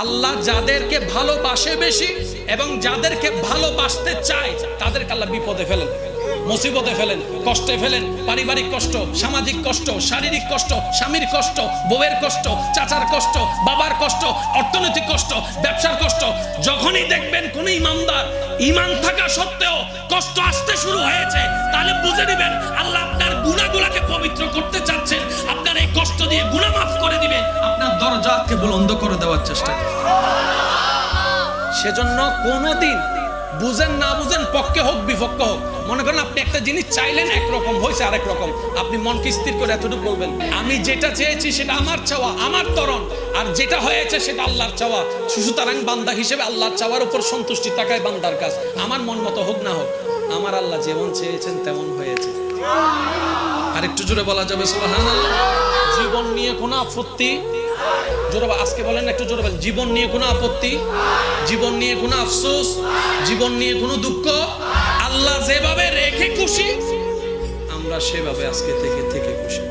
আল্লাহ যাদেরকে ভালোবাসে বেশি এবং যাদেরকে ভালোবাসতে চায় তাদেরকে আল্লাহ বিপদে ফেলেন, মুসিবতে ফেলেন, কষ্টে ফেলেন। পারিবারিক কষ্ট, সামাজিক কষ্ট, শারীরিক কষ্ট, স্বামীর কষ্ট, বউয়ের কষ্ট, চাচার কষ্ট, বাবার কষ্ট, অর্থনৈতিক কষ্ট, ব্যবসার কষ্ট। যখনই দেখবেন কোন ইমানদার ইমান থাকা সত্ত্বেও কষ্ট আসতে শুরু হয়েছে, তাহলে বুঝে নেবেন আল্লাহ আপনার গুনাহগুলোকে পবিত্র করতে চাচ্ছেন। আপনার এই কষ্ট দিয়ে গুনাহ মাফ করে দিবেন, আপনার দরজাকে বুলন্দ করে দেওয়ার চেষ্টা। সেজন্য কোনোদিন বুঝেন না বুঝেন, পক্ষে হোক বিপক্ষে হোক, মনে করেন আপনি একটা জিনিস চাইলেন একরকম হয়েছে আরেক রকম, আপনি মনকে স্থির করে এতটুকু বলবেন, আমি যেটা চেয়েছি সেটা আমার চাওয়া, আমার তরণ, আর যেটা হয়েছে সেটা আল্লাহর চাওয়া। সুতরাং বান্দা হিসেবে আল্লাহর চাওয়ার উপর সন্তুষ্টি থাকায় বান্দার কাজ। আমার মন মতো হোক না হোক, আমার আল্লাহ যেমন চেয়েছেন তেমন হয়েছে। আর একটু জোরে বলা যাবে সুবহানাল্লাহ। জীবন নিয়ে কোনো আপত্তি, জোরে আজকে বলেন একটু জোরে বলেন, জীবন নিয়ে কোনো আপত্তি, জীবন নিয়ে কোনো আফসোস, জীবন নিয়ে কোনো দুঃখ, আল্লাহ যেভাবে রেখে খুশি আমরা সেভাবে আজকে থেকে খুশি।